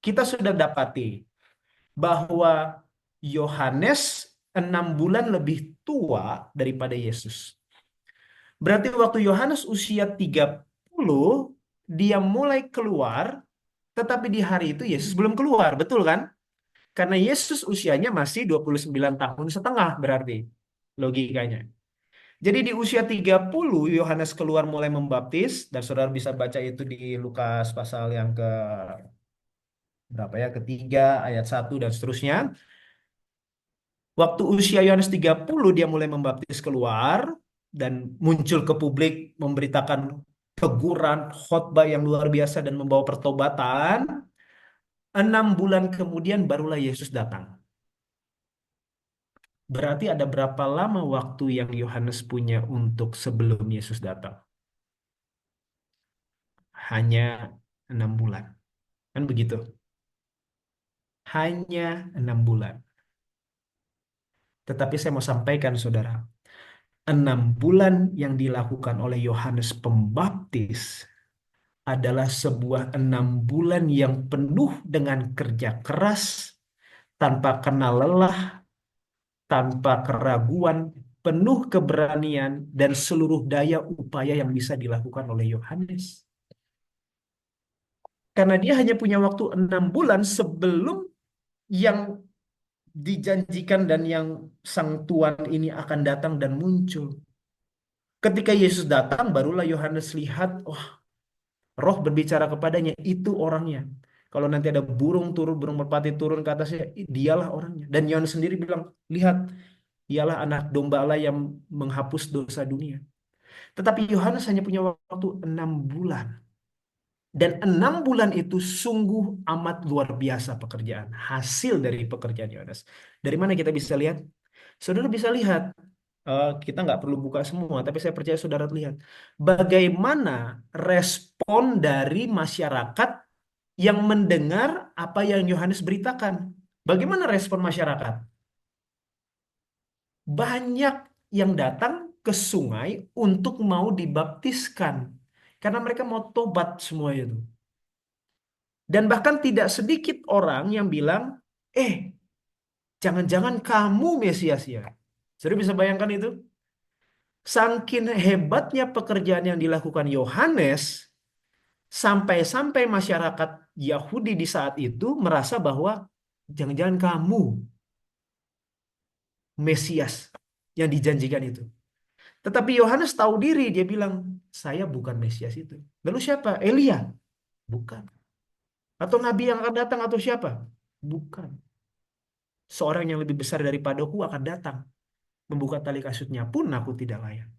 kita sudah dapati bahwa Yohanes 6 bulan lebih tua daripada Yesus. Berarti waktu Yohanes usia 30, dia mulai keluar, tetapi di hari itu Yesus belum keluar, betul kan? Karena Yesus usianya masih 29 tahun setengah berarti logikanya. Jadi di usia 30 Yohanes keluar mulai membaptis dan saudara bisa baca itu di Lukas pasal yang ke berapa ya? Ketiga ayat 1 dan seterusnya. Waktu usia Yohanes 30 dia mulai membaptis keluar dan muncul ke publik memberitakan teguran, khotbah yang luar biasa dan membawa pertobatan. 6 bulan kemudian barulah Yesus datang. Berarti ada berapa lama waktu yang Yohanes punya untuk sebelum Yesus datang? Hanya 6 bulan. Kan begitu? Hanya 6 bulan. Tetapi saya mau sampaikan saudara, 6 bulan yang dilakukan oleh Yohanes Pembaptis adalah sebuah 6 bulan yang penuh dengan kerja keras, tanpa kenal lelah, tanpa keraguan, penuh keberanian, dan seluruh daya upaya yang bisa dilakukan oleh Yohanes. Karena dia hanya punya waktu 6 bulan sebelum yang dijanjikan dan yang sang Tuhan ini akan datang dan muncul. Ketika Yesus datang, barulah Yohanes lihat, oh, roh berbicara kepadanya, itu orangnya. Kalau nanti ada burung turun, burung merpati turun ke atasnya, dialah orangnya. Dan Yohanes sendiri bilang, lihat, dialah anak domba Allah yang menghapus dosa dunia. Tetapi Yohanes hanya punya waktu 6 bulan. Dan 6 bulan itu sungguh amat luar biasa pekerjaan. Hasil dari pekerjaan Yohanes. Dari mana kita bisa lihat? Saudara bisa lihat, kita nggak perlu buka semua, tapi saya percaya saudara lihat bagaimana respon dari masyarakat yang mendengar apa yang Yohanes beritakan. Bagaimana respon masyarakat? Banyak yang datang ke sungai untuk mau dibaptiskan, karena mereka mau tobat semua itu. Dan bahkan tidak sedikit orang yang bilang, eh, jangan-jangan kamu Mesias ya. Saudara bisa bayangkan itu? Saking hebatnya pekerjaan yang dilakukan Yohanes, sampai-sampai masyarakat Yahudi di saat itu merasa bahwa jangan-jangan kamu Mesias yang dijanjikan itu. Tetapi Yohanes tahu diri, dia bilang, saya bukan Mesias itu. Lalu siapa? Elia? Bukan. Atau nabi yang akan datang atau siapa? Bukan. Seorang yang lebih besar daripadaku akan datang. Membuka tali kasutnya pun aku tidak layak.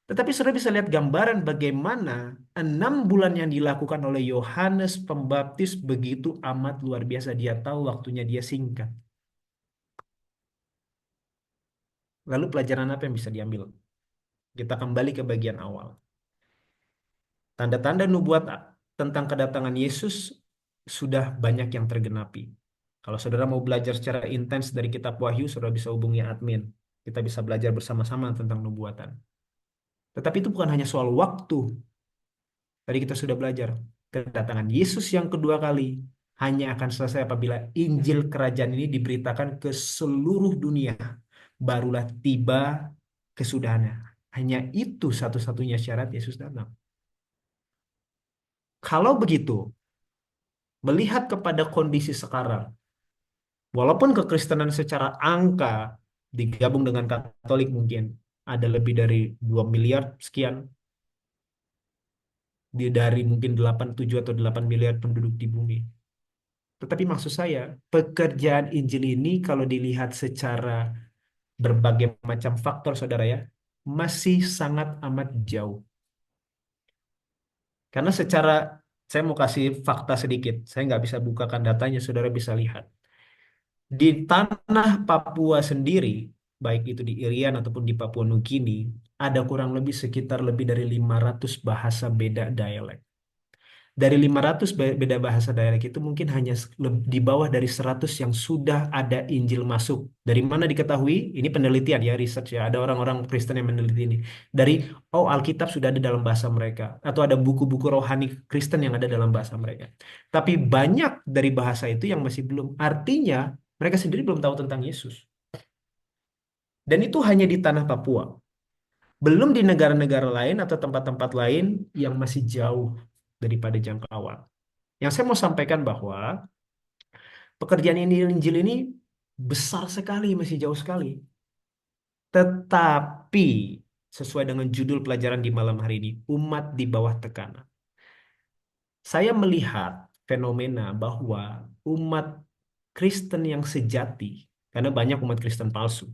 Tetapi saudara bisa lihat gambaran bagaimana 6 bulan yang dilakukan oleh Yohanes Pembaptis begitu amat luar biasa. Dia tahu waktunya dia singkat. Lalu pelajaran apa yang bisa diambil? Kita kembali ke bagian awal. Tanda-tanda nubuat tentang kedatangan Yesus sudah banyak yang tergenapi. Kalau saudara mau belajar secara intens dari kitab Wahyu, saudara bisa hubungi admin. Kita bisa belajar bersama-sama tentang nubuatan. Tetapi itu bukan hanya soal waktu. Tadi kita sudah belajar. Kedatangan Yesus yang kedua kali hanya akan selesai apabila Injil kerajaan ini diberitakan ke seluruh dunia. Barulah tiba kesudahannya. Hanya itu satu-satunya syarat Yesus datang. Kalau begitu, melihat kepada kondisi sekarang, walaupun kekristenan secara angka digabung dengan Katolik mungkin ada lebih dari 2 miliar sekian, dari mungkin 8 7 atau 8 miliar penduduk di bumi. Tetapi maksud saya, pekerjaan Injil ini kalau dilihat secara berbagai macam faktor, saudara ya, masih sangat amat jauh. Karena secara, saya mau kasih fakta sedikit. Saya nggak bisa bukakan datanya, saudara bisa lihat. Di tanah Papua sendiri, baik itu di Irian ataupun di Papua Nugini, ada kurang lebih sekitar lebih dari 500 bahasa beda dialek. Dari 500 beda bahasa dialek itu mungkin hanya di bawah dari 100 yang sudah ada Injil masuk. Dari mana diketahui? Ini penelitian ya, research ya. Ada orang-orang Kristen yang meneliti ini. Dari, oh, Alkitab sudah ada dalam bahasa mereka. Atau ada buku-buku rohani Kristen yang ada dalam bahasa mereka. Tapi banyak dari bahasa itu yang masih belum. Artinya mereka sendiri belum tahu tentang Yesus. Dan itu hanya di tanah Papua. Belum di negara-negara lain atau tempat-tempat lain yang masih jauh daripada jangkauan. Yang saya mau sampaikan bahwa pekerjaan ini Injil ini besar sekali, masih jauh sekali. Tetapi sesuai dengan judul pelajaran di malam hari ini, umat di bawah tekanan. Saya melihat fenomena bahwa umat Kristen yang sejati, karena banyak umat Kristen palsu.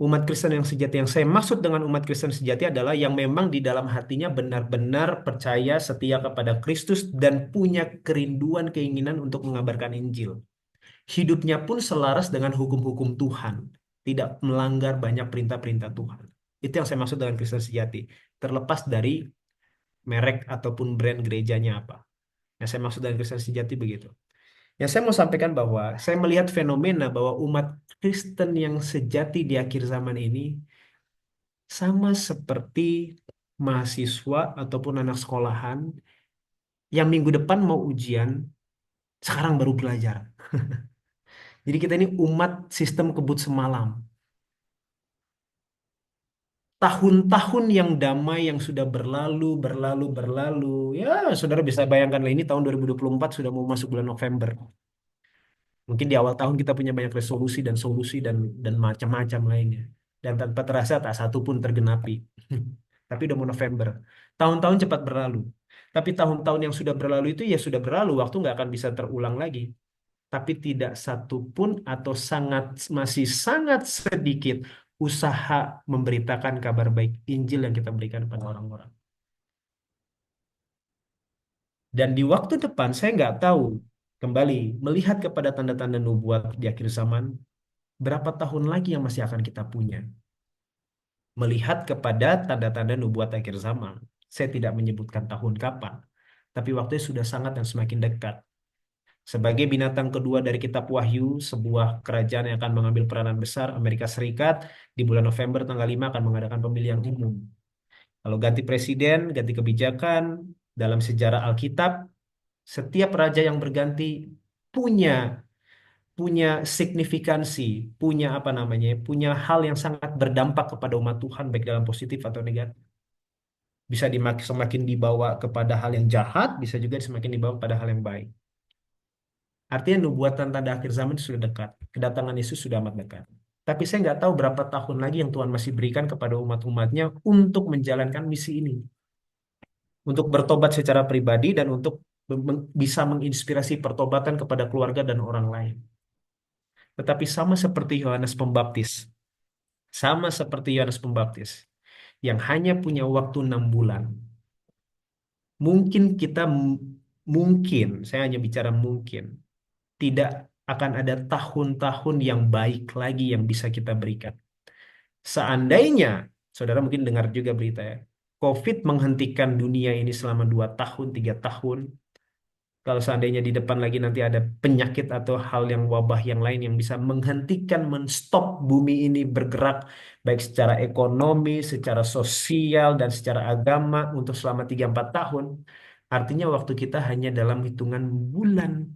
Umat Kristen yang sejati, yang saya maksud dengan umat Kristen sejati adalah yang memang di dalam hatinya benar-benar percaya setia kepada Kristus dan punya kerinduan keinginan untuk mengabarkan Injil. Hidupnya pun selaras dengan hukum-hukum Tuhan, tidak melanggar banyak perintah-perintah Tuhan. Itu yang saya maksud dengan Kristen sejati, terlepas dari merek ataupun brand gerejanya apa. Yang saya maksud dengan Kristen sejati begitu. Yang saya mau sampaikan bahwa saya melihat fenomena bahwa umat Kristen yang sejati di akhir zaman ini sama seperti mahasiswa ataupun anak sekolahan yang minggu depan mau ujian, sekarang baru belajar. Jadi kita ini umat sistem kebut semalam. Tahun-tahun yang damai yang sudah berlalu, berlalu, berlalu. Ya, saudara bisa bayangkan lah ini tahun 2024 sudah mau masuk bulan November. Mungkin di awal tahun kita punya banyak resolusi dan solusi dan macam-macam lainnya. Dan tanpa terasa tak satu pun tergenapi. Tapi udah mau November. Tahun-tahun cepat berlalu. Tapi tahun-tahun yang sudah berlalu itu ya sudah berlalu. Waktu nggak akan bisa terulang lagi. Tapi tidak satu pun atau masih sangat sedikit usaha memberitakan kabar baik Injil yang kita berikan kepada orang-orang. Dan di waktu depan saya nggak tahu, kembali melihat kepada tanda-tanda nubuat di akhir zaman, berapa tahun lagi yang masih akan kita punya. Melihat kepada tanda-tanda nubuat akhir zaman, saya tidak menyebutkan tahun kapan, tapi waktunya sudah sangat dan semakin dekat. Sebagai binatang kedua dari Kitab Wahyu, sebuah kerajaan yang akan mengambil peranan besar, Amerika Serikat, di bulan November tanggal 5 akan mengadakan pemilihan umum. Kalau ganti presiden, ganti kebijakan, dalam sejarah Alkitab, setiap raja yang berganti punya punya signifikansi, punya apa namanya, punya hal yang sangat berdampak kepada umat Tuhan baik dalam positif atau negatif. Bisa semakin dibawa kepada hal yang jahat, bisa juga semakin dibawa kepada hal yang baik. Artinya nubuatan tanda akhir zaman itu sudah dekat. Kedatangan Yesus sudah amat dekat. Tapi saya nggak tahu berapa tahun lagi yang Tuhan masih berikan kepada umat-umatnya untuk menjalankan misi ini. Untuk bertobat secara pribadi dan untuk bisa menginspirasi pertobatan kepada keluarga dan orang lain. Tetapi sama seperti Yohanes Pembaptis. Sama seperti Yohanes Pembaptis. Yang hanya punya waktu 6 bulan. Mungkin mungkin, saya hanya bicara mungkin. Tidak akan ada tahun-tahun yang baik lagi yang bisa kita berikan. Seandainya, saudara mungkin dengar juga berita ya, COVID menghentikan dunia ini selama 2 tahun, 3 tahun. Kalau seandainya di depan lagi nanti ada penyakit atau hal yang wabah yang lain yang bisa menghentikan, menstop bumi ini bergerak, baik secara ekonomi, secara sosial, dan secara agama untuk selama 3-4 tahun. Artinya waktu kita hanya dalam hitungan bulan.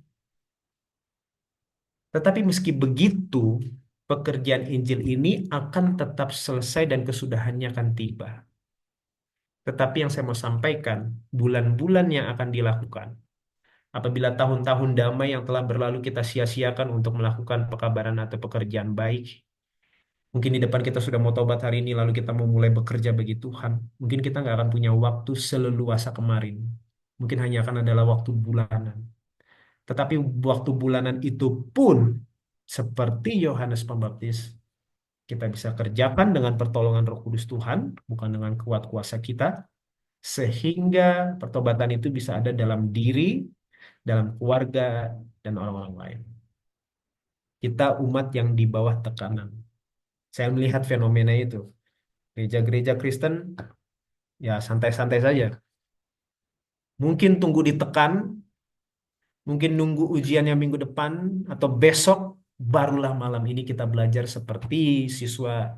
Tetapi meski begitu, pekerjaan Injil ini akan tetap selesai dan kesudahannya akan tiba. Tetapi yang saya mau sampaikan, bulan-bulan yang akan dilakukan, apabila tahun-tahun damai yang telah berlalu kita sia-siakan untuk melakukan pekabaran atau pekerjaan baik, mungkin di depan kita sudah mau tobat hari ini, lalu kita mau mulai bekerja bagi Tuhan, mungkin kita nggak akan punya waktu seleluasa kemarin. Mungkin hanya akan adalah waktu bulanan. Tetapi waktu bulanan itu pun, seperti Yohanes Pembaptis, kita bisa kerjakan dengan pertolongan Roh Kudus Tuhan, bukan dengan kuat kuasa kita, sehingga pertobatan itu bisa ada dalam diri, dalam keluarga, dan orang-orang lain. Kita umat yang di bawah tekanan. Saya melihat fenomena itu. Gereja-gereja Kristen, ya santai-santai saja. Mungkin tunggu ditekan, mungkin nunggu ujiannya minggu depan, atau besok, barulah malam ini kita belajar seperti siswa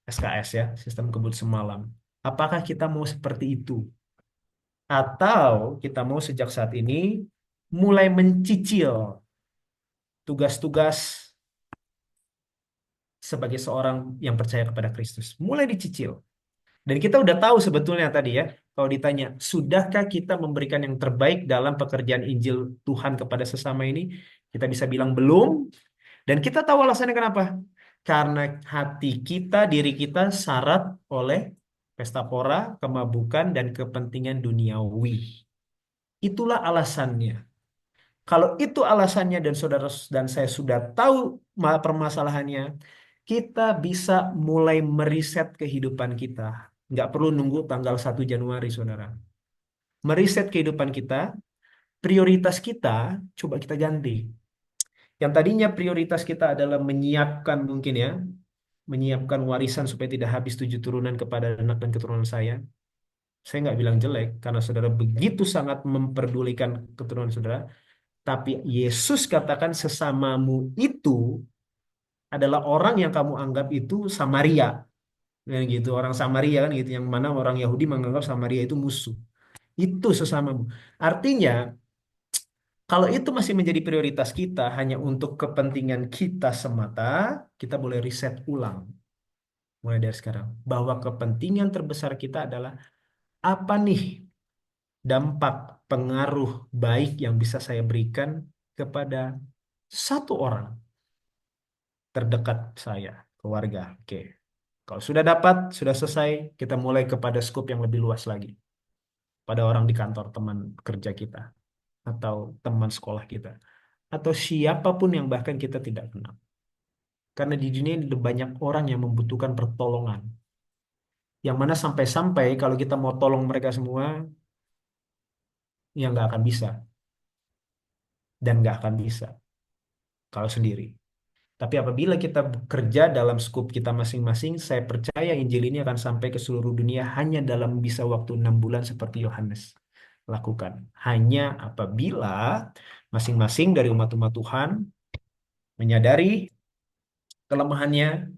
SKS ya, sistem kebut semalam. Apakah kita mau seperti itu? Atau kita mau sejak saat ini mulai mencicil tugas-tugas sebagai seorang yang percaya kepada Kristus. Mulai dicicil. Dan kita udah tahu sebetulnya tadi ya, kalau ditanya, sudahkah kita memberikan yang terbaik dalam pekerjaan Injil Tuhan kepada sesama ini? Kita bisa bilang belum. Dan kita tahu alasannya kenapa. Karena hati kita, diri kita syarat oleh pesta pora, kemabukan, dan kepentingan duniawi. Itulah alasannya. Kalau itu alasannya dan saudara dan saya sudah tahu permasalahannya, kita bisa mulai meriset kehidupan kita. Nggak perlu nunggu tanggal 1 Januari, saudara. Meriset kehidupan kita, prioritas kita, coba kita ganti. Yang tadinya prioritas kita adalah menyiapkan mungkin ya, menyiapkan warisan supaya tidak habis 7 turunan kepada anak dan keturunan saya. Saya nggak bilang jelek, karena saudara begitu sangat memperdulikan keturunan saudara. Tapi Yesus katakan sesamamu itu adalah orang yang kamu anggap itu Samaria. Ya, gitu, orang Samaria kan gitu, yang mana orang Yahudi menganggap Samaria itu musuh. Itu sesamamu. Artinya, kalau itu masih menjadi prioritas kita hanya untuk kepentingan kita semata, kita boleh riset ulang mulai dari sekarang. Bahwa kepentingan terbesar kita adalah apa nih dampak pengaruh baik yang bisa saya berikan kepada Satu orang terdekat saya, keluarga. Oke. Kalau sudah dapat, sudah selesai, kita mulai kepada skop yang lebih luas lagi. Pada orang di kantor, teman kerja kita, atau teman sekolah kita, atau siapapun yang bahkan kita tidak kenal. Karena di dunia ini ada banyak orang yang membutuhkan pertolongan. Yang mana sampai-sampai kalau kita mau tolong mereka semua, ya nggak akan bisa. Dan nggak akan bisa kalau sendiri. Tapi apabila kita bekerja dalam skup kita masing-masing, saya percaya Injil ini akan sampai ke seluruh dunia hanya dalam bisa waktu 6 bulan seperti Yohanes lakukan. Hanya apabila masing-masing dari umat-umat Tuhan menyadari kelemahannya,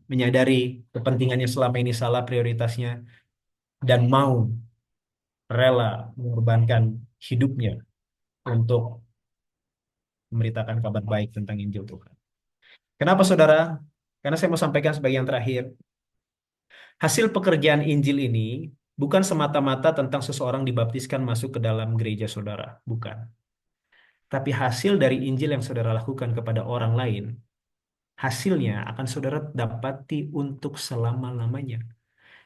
menyadari kepentingannya selama ini salah prioritasnya, dan mau rela mengorbankan hidupnya untuk memberitakan kabar baik tentang Injil Tuhan. Kenapa saudara? Karena saya mau sampaikan sebagai yang terakhir, hasil pekerjaan Injil ini bukan semata-mata tentang seseorang dibaptiskan masuk ke dalam gereja saudara, bukan. Tapi hasil dari Injil yang saudara lakukan kepada orang lain, hasilnya akan saudara dapati untuk selama-lamanya.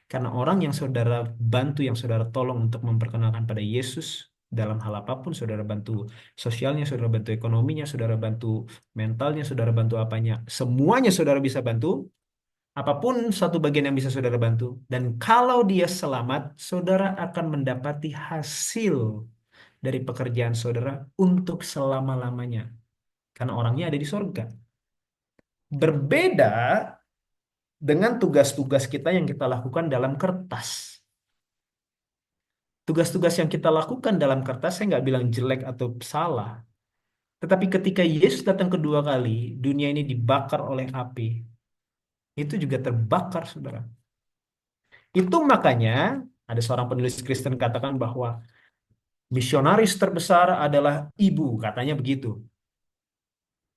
Karena orang yang saudara bantu, yang saudara tolong untuk memperkenalkan pada Yesus dalam hal apapun, saudara bantu sosialnya, saudara bantu ekonominya, saudara bantu mentalnya, saudara bantu apanya, semuanya saudara bisa bantu, apapun satu bagian yang bisa saudara bantu. Dan kalau dia selamat, saudara akan mendapati hasil dari pekerjaan saudara untuk selama-lamanya. Karena orangnya ada di sorga. Berbeda dengan tugas-tugas kita yang kita lakukan dalam kertas. Tugas-tugas yang kita lakukan dalam kertas, saya nggak bilang jelek atau salah. Tetapi ketika Yesus datang kedua kali, dunia ini dibakar oleh api. Itu juga terbakar, saudara. Itu makanya ada seorang penulis Kristen katakan bahwa misionaris terbesar adalah ibu, katanya begitu.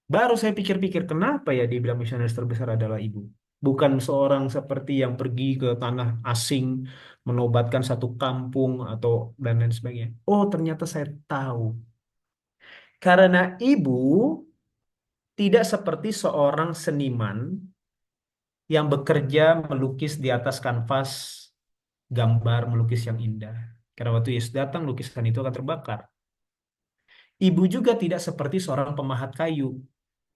Baru saya pikir-pikir, kenapa ya dia bilang misionaris terbesar adalah ibu? Bukan seorang seperti yang pergi ke tanah asing, menobatkan satu kampung, atau dan lain sebagainya. Oh, ternyata saya tahu. Karena ibu tidak seperti seorang seniman yang bekerja melukis di atas kanvas gambar melukis yang indah. Karena waktu Yesus datang, lukisan itu akan terbakar. Ibu juga tidak seperti seorang pemahat kayu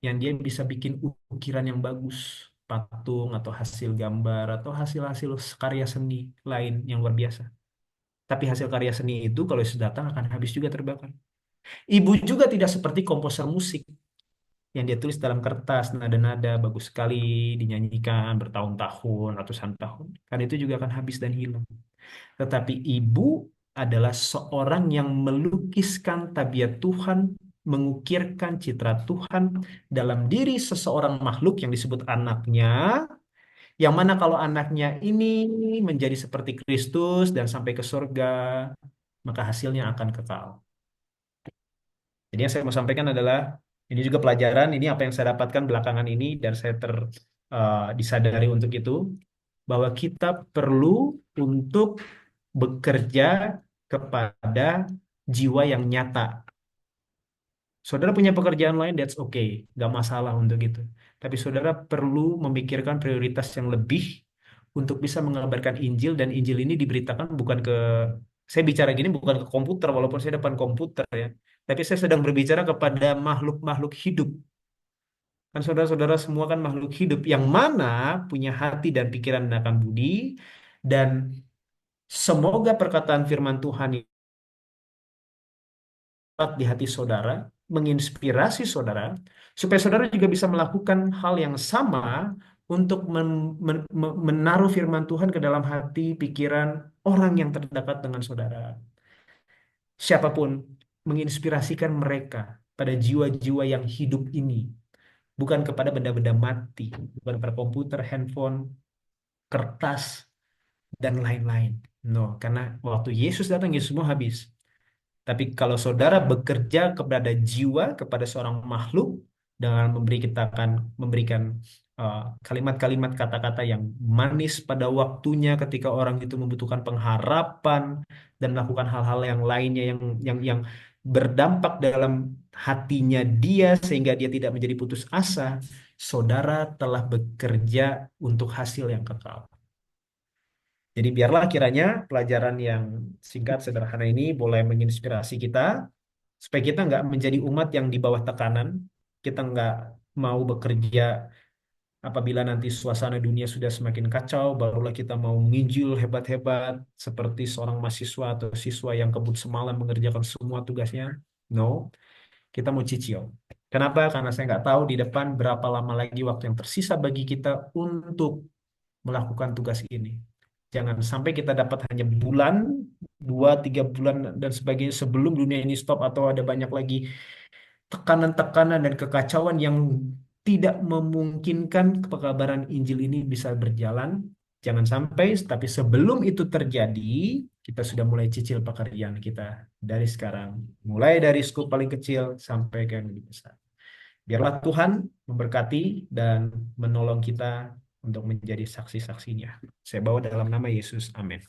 yang dia bisa bikin ukiran yang bagus, patung atau hasil gambar atau hasil-hasil karya seni lain yang luar biasa. Tapi hasil karya seni itu kalau Yesus datang akan habis juga terbakar. Ibu juga tidak seperti komposer musik yang dia tulis dalam kertas, nada-nada bagus sekali, dinyanyikan bertahun-tahun, ratusan tahun. Kan itu juga akan habis dan hilang. Tetapi ibu adalah seorang yang melukiskan tabiat Tuhan, mengukirkan citra Tuhan dalam diri seseorang makhluk yang disebut anaknya, yang mana kalau anaknya ini menjadi seperti Kristus dan sampai ke surga, maka hasilnya akan kekal. Jadi yang saya mau sampaikan adalah ini juga pelajaran, ini apa yang saya dapatkan belakangan ini dan saya disadari untuk itu bahwa kita perlu untuk bekerja kepada jiwa yang nyata. Saudara punya pekerjaan lain, that's okay, nggak masalah untuk itu. Tapi saudara perlu memikirkan prioritas yang lebih untuk bisa mengabarkan Injil dan Injil ini diberitakan bukan ke saya bicara gini bukan ke komputer walaupun saya depan komputer ya. Tapi saya sedang berbicara kepada makhluk-makhluk hidup. Kan saudara-saudara semua kan makhluk hidup yang mana punya hati dan pikiran dan akan budi dan semoga perkataan firman Tuhan di hati saudara, menginspirasi saudara, supaya saudara juga bisa melakukan hal yang sama untuk menaruh firman Tuhan ke dalam hati, pikiran orang yang terdekat dengan saudara. Siapapun, menginspirasikan mereka pada jiwa-jiwa yang hidup ini, bukan kepada benda-benda mati, bukan pada komputer, handphone, kertas, dan lain-lain. No, karena waktu Yesus datang, Yesus semua habis. Tapi kalau saudara bekerja kepada jiwa, kepada seorang makhluk dengan memberikan kalimat-kalimat kata-kata yang manis pada waktunya ketika orang itu membutuhkan pengharapan dan melakukan hal-hal yang lainnya yang berdampak dalam hatinya dia sehingga dia tidak menjadi putus asa, saudara telah bekerja untuk hasil yang kekal. Jadi biarlah kiranya pelajaran yang singkat sederhana ini boleh menginspirasi kita supaya kita nggak menjadi umat yang di bawah tekanan, kita nggak mau bekerja apabila nanti suasana dunia sudah semakin kacau, barulah kita mau menginjil hebat-hebat seperti seorang mahasiswa atau siswa yang kebut semalam mengerjakan semua tugasnya. No, kita mau cicil. Kenapa? Karena saya nggak tahu di depan berapa lama lagi waktu yang tersisa bagi kita untuk melakukan tugas ini. Jangan sampai kita dapat hanya bulan, 2, 3 bulan dan sebagainya sebelum dunia ini stop atau ada banyak lagi tekanan-tekanan dan kekacauan yang tidak memungkinkan pekabaran Injil ini bisa berjalan. Jangan sampai, tapi sebelum itu terjadi, kita sudah mulai cicil pekerjaan kita dari sekarang. Mulai dari skop paling kecil sampai ke yang lebih besar. Biarlah Tuhan memberkati dan menolong kita untuk menjadi saksi-saksinya. Saya bawa dalam nama Yesus. Amin.